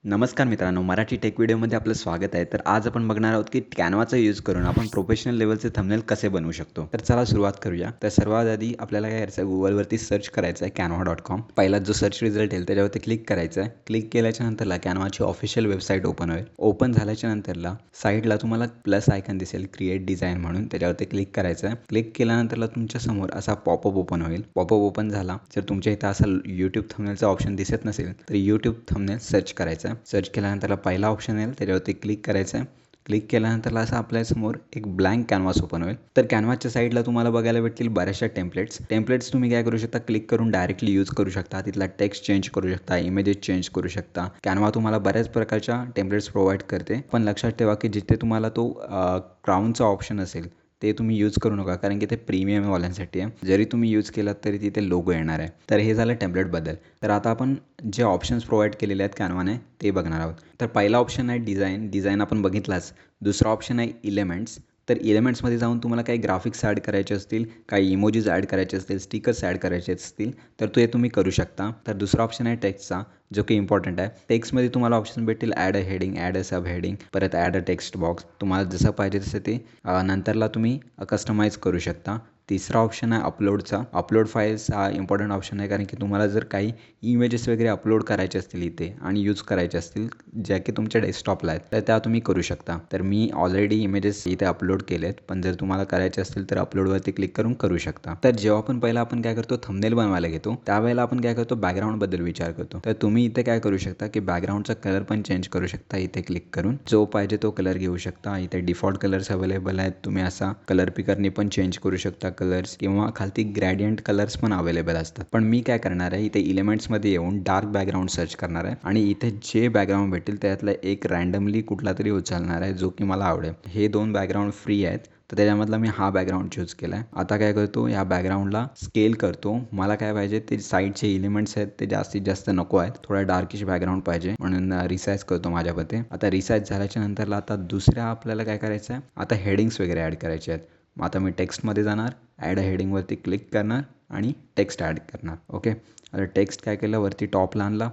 नमस्कार मित्रांनो, मराठी टेक व्हिडिओमध्ये आपलं स्वागत आहे. तर आज आपण बघणार आहोत की कॅनव्हाचा यूज करून आपण प्रोफेशनल लेव्हलचे थंबनेल कसे बनवू शकतो. तर चला सुरुवात करूया. तर सर्वात आधी आपल्याला काय करायचं आहे, Googleवरती सर्च करायचं आहे canva.com. पहिला जो सर्च रिझल्ट येईल त्याच्यावरती क्लिक करायचं आहे. क्लिक केल्याच्या नंतरला कॅनव्हाची ऑफिशियल वेबसाईट ओपन होईल. ओपन झाल्याच्या नंतरला साईडला तुम्हाला प्लस आयकॉन दिसेल क्रिएट डिझाइन म्हणून, त्याच्यावरती क्लिक करायचं आहे. क्लिक केल्यानंतरला तुमच्या समोर असा पॉपअप ओपन होईल. पॉपअप ओपन झाला जर तुमच्या इथं असा यूट्यूब थंबनेलचा ऑप्शन दिसत नसेल तर यूट्यूब थंबनेल सर्च करायचं आहे. सर्च केल्यानंतर पहिला ऑप्शन येईल त्याच्यावरती क्लिक करायचं आहे. क्लिक केल्यानंतर असं आपल्यासमोर एक ब्लँक कॅनव्हास ओपन होईल. तर कॅनव्हाच्या साईडला तुम्हाला बघायला भेटतील बऱ्याचशा टेम्पलेट्स तुम्ही काय करू शकता, क्लिक करून डायरेक्टली यूज करू शकता. तिथला टेक्स्ट चेंज करू शकता, इमेजेस चेंज करू शकता. कॅनव्हा तुम्हाला बऱ्याच प्रकारच्या टेम्पलेट्स प्रोव्हाइड करते. पण लक्षात ठेवा की जिथे तुम्हाला तो क्राउनचा ऑप्शन असेल ते तुम्ही यूज करू नका, कारण की ते प्रीमियमवाल्यांसाठी आहे. जरी तुम्ही यूज केलात तरी तिथे लोगो येणार आहे. तर हे झालं टेम्पलेटबद्दल. तर आता आपण जे ऑप्शन्स प्रोव्हाइड केलेले आहेत कॅनव्हाने ते बघणार आहोत. तर पहिला ऑप्शन आहे डिझाईन आपण बघितलाच. दुसरा ऑप्शन आहे इलेमेंट्स. तर इलेमेंट्समध्ये जाऊन तुम्हाला काही ग्राफिक्स ॲड करायचे असतील, काही इमोजीज ॲड करायचे असतील, स्टिकर्स ॲड करायचे असतील तर ते तुम्ही करू शकता. तर दुसरा ऑप्शन आहे टेक्स्टचा, जो की इम्पॉर्टंट आहे. टेक्स्टमध्ये तुम्हाला ऑप्शन भेटतील add a heading, add a sub heading, परत ॲड अ टेक्स्ट बॉक्स. तुम्हाला जसं पाहिजे तसं ते नंतरला तुम्ही कस्टमाइज करू शकता. तिसरा ऑप्शन आहे अपलोडचा. अपलोड फाईल्स हा इम्पॉर्टंट ऑप्शन आहे, कारण की तुम्हाला जर काही इमेजेस वगैरे अपलोड करायचे असतील इथे आणि यूज करायचे असतील ज्या की तुमच्या डेस्कटॉपला आहेत तर त्या तुम्ही करू शकता. तर मी ऑलरेडी इमेजेस इथे अपलोड केलेत, पण जर तुम्हाला करायचे असतील तर अपलोडवरती क्लिक करून करू शकता. तर जेव्हा पण पहिला आपण काय करतो, थंबनेल बनवायला घेतो त्यावेळेला आपण काय करतो, बॅकग्राऊंडबद्दल विचार करतो. तर तुम्ही इथे काय करू शकता की बॅकग्राऊंडचा कलर पण चेंज करू शकता. इथे क्लिक करून जो पाहिजे तो कलर घेऊ शकता. इथे डिफॉल्ट कलर्स अवेलेबल आहेत. तुम्ही असा कलर पिकरनी पण चेंज करू शकता कलर्स, किंवा खालती ग्रेडियंट कलर्स पण अवेलेबल असतात. पण मी काय करणार आहे, इथे इलेमेंट्समध्ये येऊन डार्क बॅकग्राऊंड सर्च करणार आहे आणि इथे जे बॅकग्राऊंड भेटेल त्यातला एक रँडमली कुठला तरी उचलणार आहे जो की मला आवडेल. हे 2 बॅकग्राऊंड फ्री आहेत तर त्याच्यामधला मी हा बॅकग्राऊंड चूज केला आहे. आता काय करतो, या बॅकग्राऊंडला स्केल करतो. मला काय पाहिजे, ते साईडचे एलिमेंट्स आहेत ते जास्तीत जास्त नको आहेत, थोडा डार्किश बॅकग्राऊंड पाहिजे, म्हणून रिसाईज करतो माझ्यामध्ये. आता रिसाईज झाल्याच्या नंतरला आता दुसऱ्या आपल्याला काय करायचं आहे, आता हेडिंग्स वगैरे ॲड करायचे आहेत. मग आता मी टेक्स्टमध्ये जाणार, ॲड अ हेडिंगवरती क्लिक करणार आणि टेक्स्ट ॲड करणार. ओके, आता टेक्स्ट काय केलं, वरती टॉपला आणला,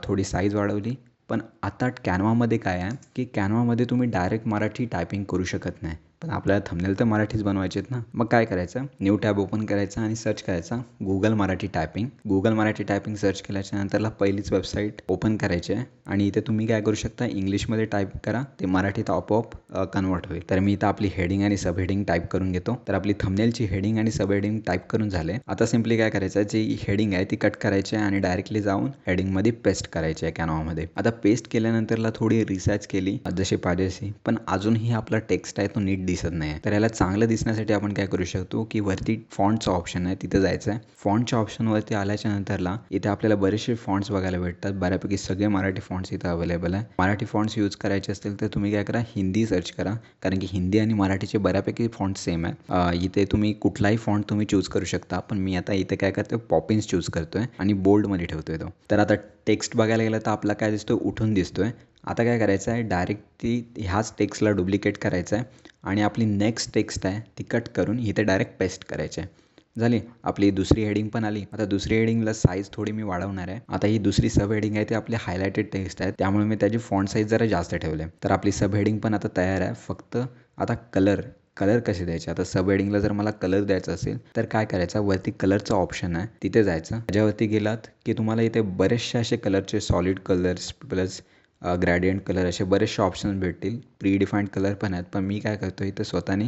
थोडी साईज वाढवली. पण आता कॅनव्हामध्ये काय आहे की कॅनव्हामध्ये तुम्ही डायरेक्ट मराठी टायपिंग करू शकत नाही, पण आपल्याला थंबनेल तर मराठीच बनवायचे आहेत ना. मग काय करायचं, न्यू टॅब ओपन करायचा आणि सर्च करायचा Google Marathi typing. Google Marathi typing search केल्याच्या नंतरला पहिलीच वेबसाईट ओपन करायची आहे आणि इथे तुम्ही काय करू शकता, इंग्लिशमध्ये टाईप करा, ते मराठीत आपोआप कन्वर्ट होईल. तर मी इथं आपली हेडिंग आणि सब हेडिंग टाईप करून घेतो. तर आपली थंबनेलची हेडिंग आणि सब हेडिंग टाईप करून झाले. आता सिम्पली काय करायचं, जी हेडिंग आहे ती कट करायची आहे आणि डायरेक्टली जाऊन हेडिंगमध्ये पेस्ट करायची आहे कॅनव्हामध्ये. आता पेस्ट केल्यानंतरला थोडी रिसर्च केली जशी पाहिजे अशी, पण अजूनही आपला टेक्स्ट आहे तो नीट दिसत नाही आहे. तर याला चांगलं दिसण्यासाठी आपण काय करू शकतो की वरती फॉन्टचा ऑप्शन आहे तिथे जायचं आहे. फॉन्टच्या ऑप्शनवरती आल्याच्या नंतरला इथे आपल्याला बरेचसे फॉन्ट्स बघायला भेटतात. बऱ्यापैकी सगळे मराठी फॉन्ट्स इथं अवेलेबल आहे. मराठी फॉन्ट्स यूज करायचे असतील तर तुम्ही काय करा, हिंदी सर्च करा, कारण की हिंदी आणि मराठीचे बऱ्यापैकी फॉन्ट्स सेम आहेत. इथे तुम्ही कुठलाही फॉन्ट तुम्ही चूज करू शकता, पण मी आता इथे काय करतो, पॉपिन्स चूज करतोय आणि बोल्डमध्ये ठेवतोय तो. तर आता टेक्स्ट बघायला गेलं तर आपला काय दिसतोय, उठून दिसतोय. आता काय करायचं आहे, डायरेक्टली ह्याच टेक्स्टला डुप्लिकेट करायचं आहे आणि आपली नेक्स्ट टेक्स्ट आहे ती कट करून इथे डायरेक्ट पेस्ट करायची आहे. झाली आपली दुसरी हेडिंग पण आली. आता दुसरी हेडिंगला साईज थोडी मी वाढवणार आहे. आता ही दुसरी सब हेडिंग आहे ती आपली हायलायटेड टेक्स्ट आहे, त्यामुळे मी त्याची फॉन्ट साईज जरा जास्त ठेवले. तर आपली सब हेडिंग पण आता तयार आहे. फक्त आता कलर कसे द्यायचे. आता सब हेडिंगला जर मला कलर द्यायचा असेल तर काय करायचं, वरती कलरचा ऑप्शन आहे तिथे जायचं. त्याच्यावरती गेलात की तुम्हाला इथे बरेचसे असे कलरचे solid colours plus gradient colour असे बरेचसे ऑप्शन्स भेटतील. प्री डिफाईंड कलर पण आहेत, पण मी काय करतो इथं स्वतःने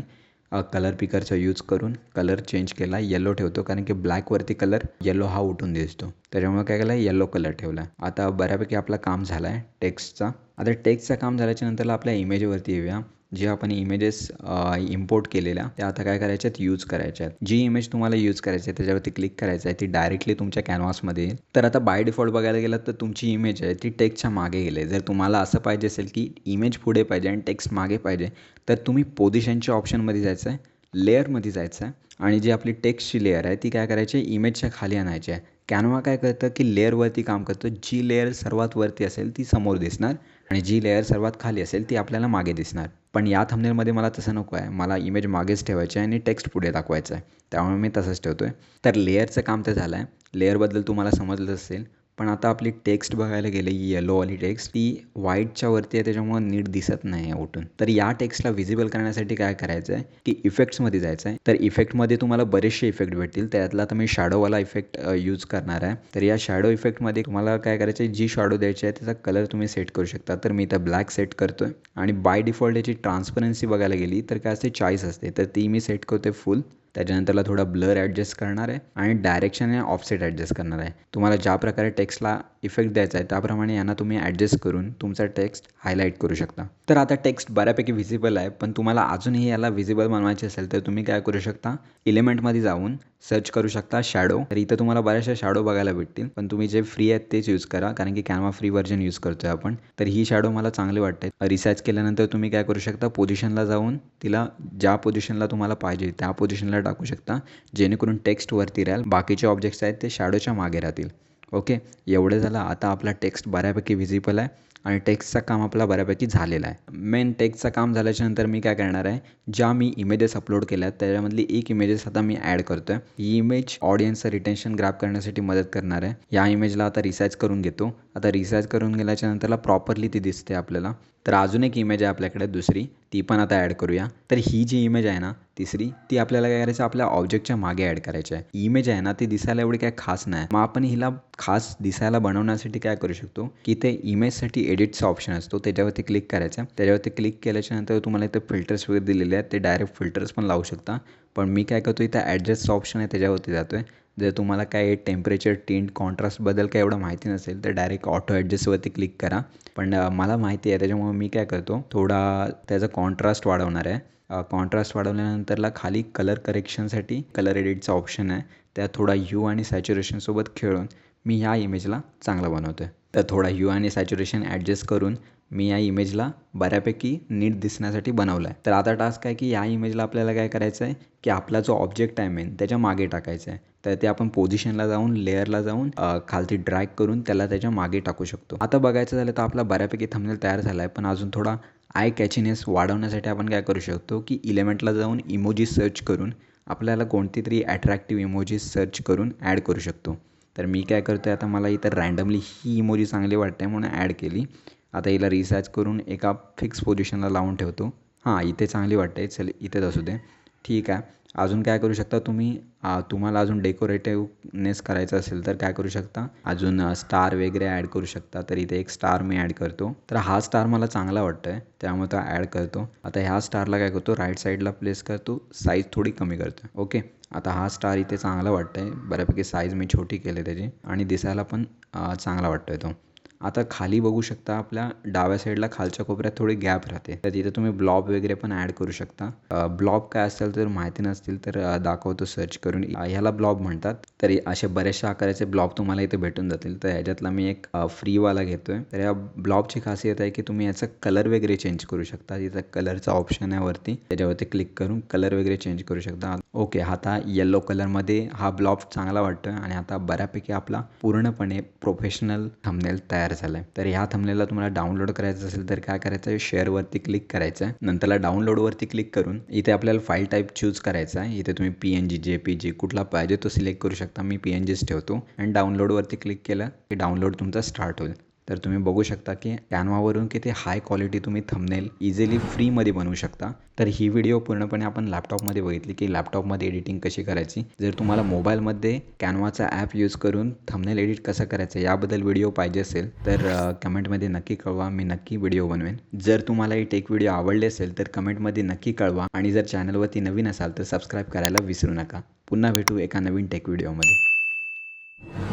कलर पिकरचा यूज करून कलर चेंज केला. येलो ठेवतो, कारण की ब्लॅकवरती कलर येलो हा उठून दिसतो, त्याच्यामुळे काय केलं, येलो कलर ठेवला. आता बऱ्यापैकी आपलं काम झालं आहे टेक्स्टचा. आता टेक्स्टचं काम झाल्याच्या नंतरला आपल्या इमेजवरती येऊया. जे आपण इमेजेस इम्पोर्ट केलेल्या त्या आता काय करायच्या आहेत, यूज करायच्या आहेत. जी इमेज तुम्हाला यूज करायची आहे त्याच्यावरती क्लिक करायचं आहे, ती डायरेक्टली तुमच्या कॅनव्हासमध्ये येईल. तर आता बाय डिफॉल्ट बघायला गेलं तर तुमची इमेज आहे ती टेक्स्टच्या मागे गेली. जर तुम्हाला असं पाहिजे असेल की इमेज पुढे पाहिजे आणि टेक्स्ट मागे पाहिजे तर तुम्ही पोझिशनच्या ऑप्शनमध्ये जायचं आहे, लेअरमध्ये जायचं आहे आणि जी आपली टेक्स्टची लेअर आहे ती काय करायची, इमेजच्या खाली आणायची आहे. कॅनव्हा काय करतं की लेअरवरती काम करतं. जी लेअर सर्वात वरती असेल ती समोर दिसणार आणि जी लेअर सर्वात खाली असेल ती आपल्याला मागे दिसणार. पण या थंबनेलमध्ये मला तसं नको आहे, मला इमेज मागेच ठेवायची आहे आणि टेक्स्ट पुढे दाखवायचं आहे, त्यामुळे मी तसंच ठेवतो आहे. तर लेअरचं काम तर झालं आहे. लेअरबद्दल तुम्हाला समजलं असेल. पण आता आपली टेक्स्ट बघायला गेले येलोवाली टेक्स्ट ती व्हाईटच्या वरती आहे, त्याच्यामुळे नीट दिसत नाही आहे उठून. तर या टेक्स्टला व्हिजिबल करण्यासाठी काय करायचं आहे की इफेक्ट्समध्ये जायचं आहे. तर इफेक्टमध्ये तुम्हाला बरेचसे इफेक्ट भेटतील. त्यातला आता मी शॅडोवाला इफेक्ट यूज करणार आहे. तर या शॅडो इफेक्टमध्ये तुम्हाला काय करायचं आहे, जी शॅडो द्यायची आहे त्याचा कलर तुम्ही सेट करू शकता. तर मी इथं ब्लॅक सेट करतोय आणि बाय डिफॉल्ट याची ट्रान्सपरन्सी बघायला गेली तर काय असते 40 असते. तर ती मी सेट करतोय फुल. त्याच्यानंतरला थोडा ब्लर ॲडजस्ट करणार आहे आणि डायरेक्शन आणि ऑफसेट ॲडजस्ट करणार आहे. तुम्हाला ज्या प्रकारे टेक्स्टला इफेक्ट द्यायचा आहे त्याप्रमाणे यांना तुम्ही ॲडजस्ट करून तुमचा टेक्स्ट हायलाईट करू शकता. तर आता टेक्स्ट बऱ्यापैकी व्हिजिबल आहे, पण तुम्हाला अजूनही याला व्हिजिबल बनवायचे असेल तर तुम्ही काय करू शकता, एलिमेंटमध्ये जाऊन सर्च करू शकता शॅडो. तर इथं तुम्हाला बऱ्याचशा शॅडो बघायला भेटतील, पण तुम्ही जे फ्री आहेत तेच यूज करा, कारण की कॅनवा फ्री व्हर्जन यूज करतोय आपण. तर ही शॅडो मला चांगली वाटते. रिसाइज केल्यानंतर तुम्ही काय करू शकता, पोझिशनला जाऊन तिला ज्या पोझिशनला तुम्हाला पाहिजे त्या पोझिशनला टाकू शकता, जेणेकरून टेक्स्ट वरती राहील. बाकीचे ऑब्जेक्ट्स आहेत ते शॅडोच्या मागे राहतील. ओके, एवढं झालं. आता आपला टेक्स्ट बऱ्यापैकी व्हिजिबल आहे आणि टेक्स्टचं काम आपला बऱ्यापैकी झालेलं आहे. मेन टेक्स्टचं काम झाल्याच्यानंतर मी काय करणार आहे, ज्या मी इमेजेस अपलोड केल्या आहेत त्याच्यामधली एक इमेजेस आता मी ॲड करतो आहे. ही इमेज ऑडियन्सचं रिटेन्शन ग्रॅब करण्यासाठी मदत करणार आहे. या इमेजला आता रिसाइज करून घेतो. आता रिसाइज करून गेल्याच्यानंतरला प्रॉपरली ती दिसते आपल्याला. तर अजून एक इमेज आहे आपल्याकडे दुसरी, ती पण आता ॲड करूया. तर ही जी इमेज आहे ना तिसरी, ती आपल्याला काय करायचं, आपल्या ऑब्जेक्टच्या मागे ॲड करायची आहे. इमेज आहे ना ती दिसायला एवढी काय खास नाही. मग आपण हिला खास दिसायला बनवण्यासाठी काय करू शकतो की ते इमेजसाठी एडिटचा ऑप्शन असतो, त्याच्यावरती क्लिक करायचं. त्याच्यावरती क्लिक केल्याच्यानंतर तुम्हाला इथं फिल्टर्स वगैरे दिलेले आहेत, ते डायरेक्ट फिल्टर्स पण लावू शकता. पण मी काय करतो, इथं ॲडजस्टचा ऑप्शन आहे त्याच्यावरती जातो आहे. जर तुम्हाला काय टेम्परेचर, टिंट, कॉन्ट्रास्टबद्दल काय एवढं माहिती नसेल तर डायरेक्ट ऑटो ॲडजस्टवरती क्लिक करा. पण मला माहिती आहे त्याच्यामुळे मी काय करतो, थोडा त्याचा कॉन्ट्रास्ट वाढवणार आहे. कॉन्ट्रास्ट वाढवल्यानंतरला खाली कलर करेक्शनसाठी कलर एडिटचा ऑप्शन आहे, त्यात थोडा ह्यू आणि सॅच्युरेशनसोबत खेळून मी ह्या इमेजला चांगला बनवतो आहे. तर थोडा ह्यू आणि सॅच्युरेशन ॲडजस्ट करून मी या इमेजला बऱ्यापैकी नीट दिसण्यासाठी बनवलं आहे. तर आता टास्क आहे की या इमेजला आपल्याला काय करायचं आहे की आपला जो ऑब्जेक्ट आहे मेन त्याच्या मागे टाकायचं आहे. तर ते आपण पोझिशनला जाऊन लेअरला जाऊन खालती ड्रॅग करून त्याला त्याच्या मागे टाकू शकतो. आता बघायचं झालं तर आपला बऱ्यापैकी थंबनेल तयार झाला आहे, पण अजून थोडा आय कॅचीनेस वाढवण्यासाठी आपण काय करू शकतो की इलेमेंटला जाऊन इमोजी सर्च करून आपल्याला कोणती तरी अट्रॅक्टिव्ह इमोजी सर्च करून ॲड करू शकतो. तर मी काय करतो आहे, आता मला इथं रँडमली ही इमोजी चांगली वाटते म्हणून ॲड केली. आता हिला रिसार्च करून एका फिक्स पोझिशनला लावून ठेवतो. हां, इथे चांगली वाटते, चल इथेच असू दे. ठीक आहे. अजून काय करू शकता तुम्ही, तुम्हाला अजून डेकोरेटिव्हनेस करायचं असेल तर काय करू शकता, अजून स्टार वगैरे ॲड करू शकता. तर इथे एक स्टार मी ॲड करतो. तर हा स्टार मला चांगला वाटतो आहे त्यामुळे तो ॲड करतो. आता ह्या स्टारला काय करतो, राईट साईडला प्लेस करतो, साईज थोडी कमी करतो. ओके, आता हा स्टार इथे चांगला वाटतं आहे. बऱ्यापैकी साईज मी छोटी केली आहे त्याची आणि दिसायला पण चांगला वाटतो आहे तो. आता खाली बघू शकता आपल्या डाव्या साईडला खालच्या कोपऱ्यात थोडी गॅप राहते, तर तिथे तुम्ही ब्लॉब वगैरे पण ॲड करू शकता. ब्लॉब काय असेल तर माहिती नसतील तर दाखवतो सर्च करून. ह्याला ब्लॉब म्हणतात. तर असे बऱ्याचशा आकाराचे ब्लॉब तुम्हाला इथे भेटून जातील. तर ह्याच्यातला मी एक फ्रीवाला घेतोय. तर या ब्लॉबची खासियत आहे की तुम्ही याचा कलर वगैरे चेंज करू शकता. तिथं कलरचा ऑप्शन आहे वरती, त्याच्यावरती क्लिक करून कलर वगैरे चेंज करू शकता. ओके, आता येलो कलरमध्ये हा ब्लॉब चांगला वाटतोय आणि आता बऱ्यापैकी आपला पूर्णपणे प्रोफेशनल थंबनेल तयार झाला आहे. तर ह्या थंबनेलला तुम्हाला डाउनलोड करायचं असेल तर काय करायचं आहे, शेअरवरती क्लिक करायचं आहे. नंतरला डाउनलोडवरती क्लिक करून इथे आपल्याला फाईल टाईप चूज करायचा आहे. इथे तुम्ही PNG, JPG कुठला पाहिजे तो सिलेक्ट करू शकता. मी PNGच ठेवतो आणि डाउनलोडवरती क्लिक केलं की डाउनलोड तुमचा स्टार्ट होईल. तर तुम्ही बघू शकता की कॅनवावरून किती हाय क्वालिटी तुम्ही थंबनेल इझिली फ्रीमध्ये बनवू शकता. तर ही व्हिडिओ पूर्णपणे आपण लॅपटॉपमध्ये बघितली की लॅपटॉपमध्ये एडिटिंग कशी करायची. जर तुम्हाला मोबाईलमध्ये कॅनवाचा ॲप यूज करून थंबनेल एडिट कसं करायचं याबद्दल व्हिडिओ पाहिजे असेल तर कमेंटमध्ये नक्की कळवा, मी नक्की व्हिडिओ बनवेन. जर तुम्हाला ही टेक व्हिडिओ आवडले असेल तर कमेंटमध्ये नक्की कळवा आणि जर चॅनलवरती नवीन असाल तर सबस्क्राईब करायला विसरू नका. पुन्हा भेटू एका नवीन टेक व्हिडिओमध्ये.